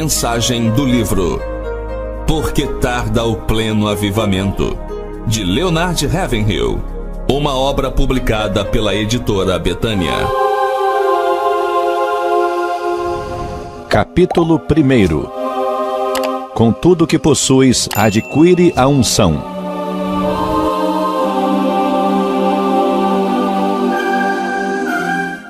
Mensagem do livro Por que Tarda o Pleno Avivamento, de Leonard Ravenhill, uma obra publicada pela editora Betânia. Capítulo 1. Com tudo que possuis, adquire a unção.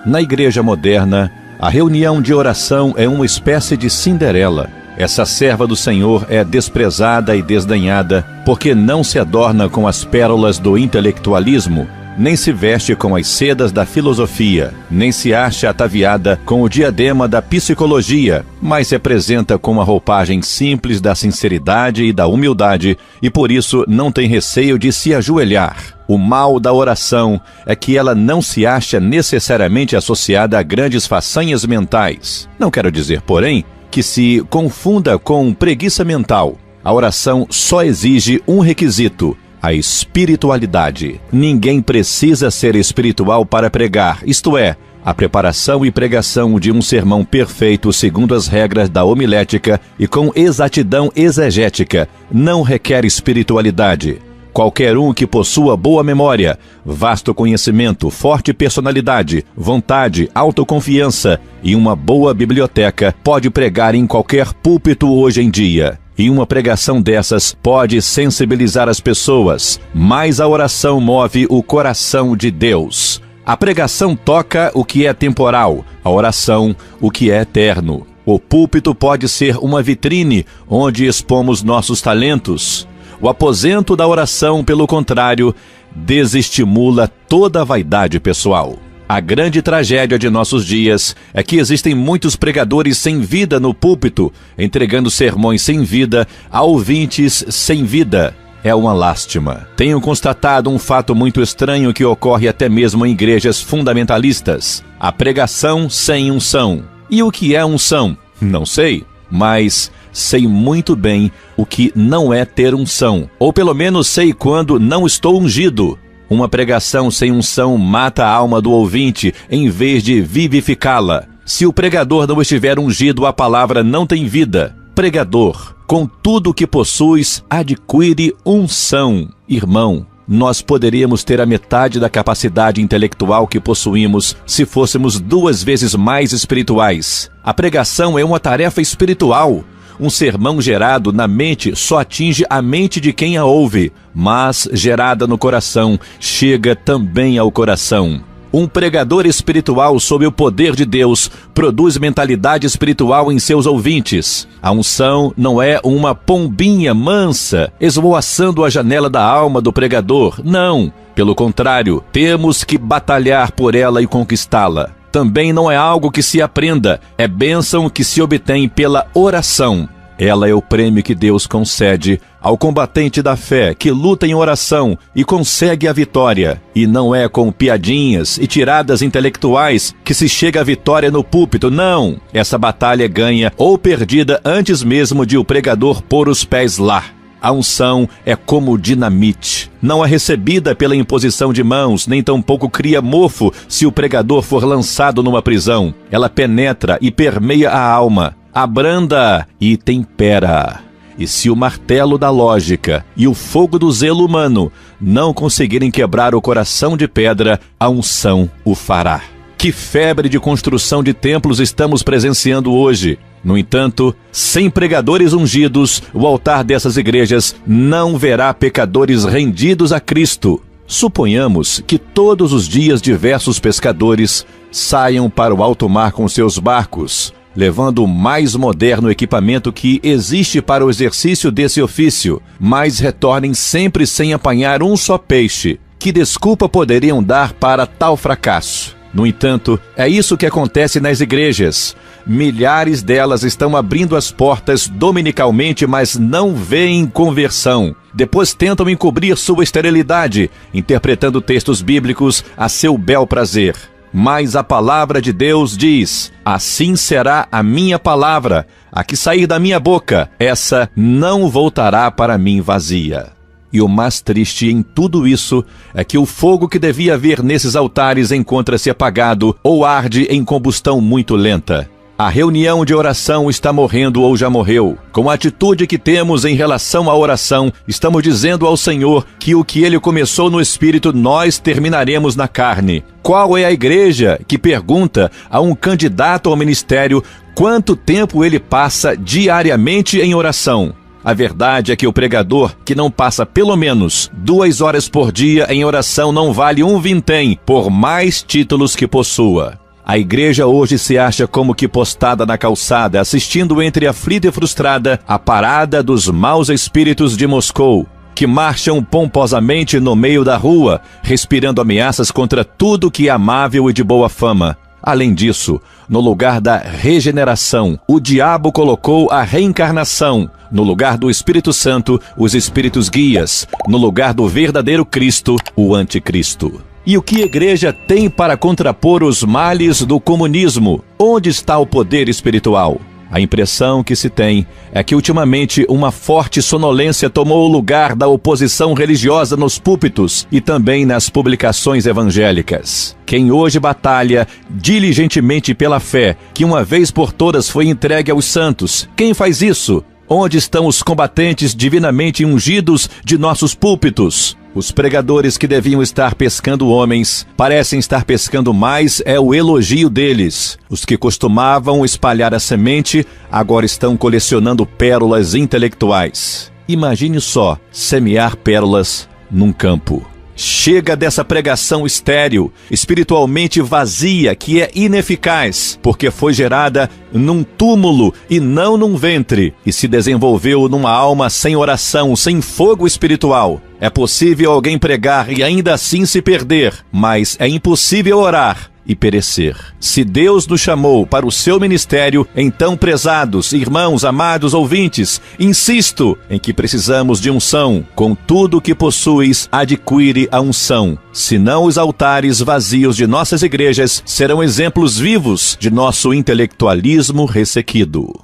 Na igreja moderna, a reunião de oração é uma espécie de Cinderela. Essa serva do Senhor é desprezada e desdenhada, porque não se adorna com as pérolas do intelectualismo, nem se veste com as sedas da filosofia, nem se acha ataviada com o diadema da psicologia, mas se apresenta com uma roupagem simples da sinceridade e da humildade, e por isso não tem receio de se ajoelhar. O mal da oração é que ela não se acha necessariamente associada a grandes façanhas mentais. Não quero dizer, porém, que se confunda com preguiça mental. A oração só exige um requisito: a espiritualidade. Ninguém precisa ser espiritual para pregar, isto é, a preparação e pregação de um sermão perfeito segundo as regras da homilética e com exatidão exegética não requer espiritualidade. Qualquer um que possua boa memória, vasto conhecimento, forte personalidade, vontade, autoconfiança e uma boa biblioteca pode pregar em qualquer púlpito hoje em dia. E uma pregação dessas pode sensibilizar as pessoas, mas a oração move o coração de Deus. A pregação toca o que é temporal, a oração o que é eterno. O púlpito pode ser uma vitrine onde expomos nossos talentos. O aposento da oração, pelo contrário, desestimula toda a vaidade pessoal. A grande tragédia de nossos dias é que existem muitos pregadores sem vida no púlpito, entregando sermões sem vida a ouvintes sem vida. É uma lástima. Tenho constatado um fato muito estranho que ocorre até mesmo em igrejas fundamentalistas: a pregação sem unção. E o que é unção? Não sei, mas sei muito bem o que não é ter unção, ou pelo menos sei quando não estou ungido. Uma pregação sem unção mata a alma do ouvinte em vez de vivificá-la. Se o pregador não estiver ungido, a palavra não tem vida. Pregador, com tudo o que possuis, adquire unção. Irmão, nós poderíamos ter a metade da capacidade intelectual que possuímos se fôssemos 2 vezes mais espirituais. A pregação é uma tarefa espiritual. Um sermão gerado na mente só atinge a mente de quem a ouve, mas gerada no coração, chega também ao coração. Um pregador espiritual sob o poder de Deus produz mentalidade espiritual em seus ouvintes. A unção não é uma pombinha mansa esvoaçando a janela da alma do pregador. Não, pelo contrário, temos que batalhar por ela e conquistá-la. Também não é algo que se aprenda, é bênção que se obtém pela oração. Ela é o prêmio que Deus concede ao combatente da fé que luta em oração e consegue a vitória. E não é com piadinhas e tiradas intelectuais que se chega à vitória no púlpito, não. Essa batalha é ganha ou perdida antes mesmo de o pregador pôr os pés lá. A unção é como dinamite. Não é recebida pela imposição de mãos, nem tampouco cria mofo se o pregador for lançado numa prisão. Ela penetra e permeia a alma, abranda e tempera. E se o martelo da lógica e o fogo do zelo humano não conseguirem quebrar o coração de pedra, a unção o fará. Que febre de construção de templos estamos presenciando hoje! No entanto, sem pregadores ungidos, o altar dessas igrejas não verá pecadores rendidos a Cristo. Suponhamos que todos os dias diversos pescadores saiam para o alto mar com seus barcos, levando o mais moderno equipamento que existe para o exercício desse ofício, mas retornem sempre sem apanhar um só peixe. Que desculpa poderiam dar para tal fracasso? No entanto, é isso que acontece nas igrejas. Milhares delas estão abrindo as portas dominicalmente, mas não veem conversão. Depois tentam encobrir sua esterilidade, interpretando textos bíblicos a seu bel prazer. Mas a palavra de Deus diz: assim será a minha palavra, a que sair da minha boca, essa não voltará para mim vazia. E o mais triste em tudo isso é que o fogo que devia haver nesses altares encontra-se apagado ou arde em combustão muito lenta. A reunião de oração está morrendo ou já morreu. Com a atitude que temos em relação à oração, estamos dizendo ao Senhor que o que Ele começou no Espírito, nós terminaremos na carne. Qual é a igreja que pergunta a um candidato ao ministério quanto tempo ele passa diariamente em oração? A verdade é que o pregador que não passa pelo menos 2 horas por dia em oração não vale um vintém, por mais títulos que possua. A igreja hoje se acha como que postada na calçada, assistindo entre aflita e frustrada a parada dos maus espíritos de Moscou, que marcham pomposamente no meio da rua, respirando ameaças contra tudo que é amável e de boa fama. Além disso, no lugar da regeneração, o diabo colocou a reencarnação. No lugar do Espírito Santo, os espíritos guias. No lugar do verdadeiro Cristo, o anticristo. E o que a igreja tem para contrapor os males do comunismo? Onde está o poder espiritual? A impressão que se tem é que ultimamente uma forte sonolência tomou o lugar da oposição religiosa nos púlpitos e também nas publicações evangélicas. Quem hoje batalha diligentemente pela fé, que uma vez por todas foi entregue aos santos, quem faz isso? Onde estão os combatentes divinamente ungidos de nossos púlpitos? Os pregadores que deviam estar pescando homens parecem estar pescando mais o elogio deles. Os que costumavam espalhar a semente agora estão colecionando pérolas intelectuais. Imagine só semear pérolas num campo. Chega dessa pregação estéril, espiritualmente vazia, que é ineficaz, porque foi gerada num túmulo e não num ventre, e se desenvolveu numa alma sem oração, sem fogo espiritual. É possível alguém pregar e ainda assim se perder, mas é impossível orar e perecer. Se Deus nos chamou para o seu ministério, então, prezados, irmãos, amados ouvintes, insisto em que precisamos de unção. Com tudo o que possuis, adquire a unção. Senão os altares vazios de nossas igrejas serão exemplos vivos de nosso intelectualismo ressequido.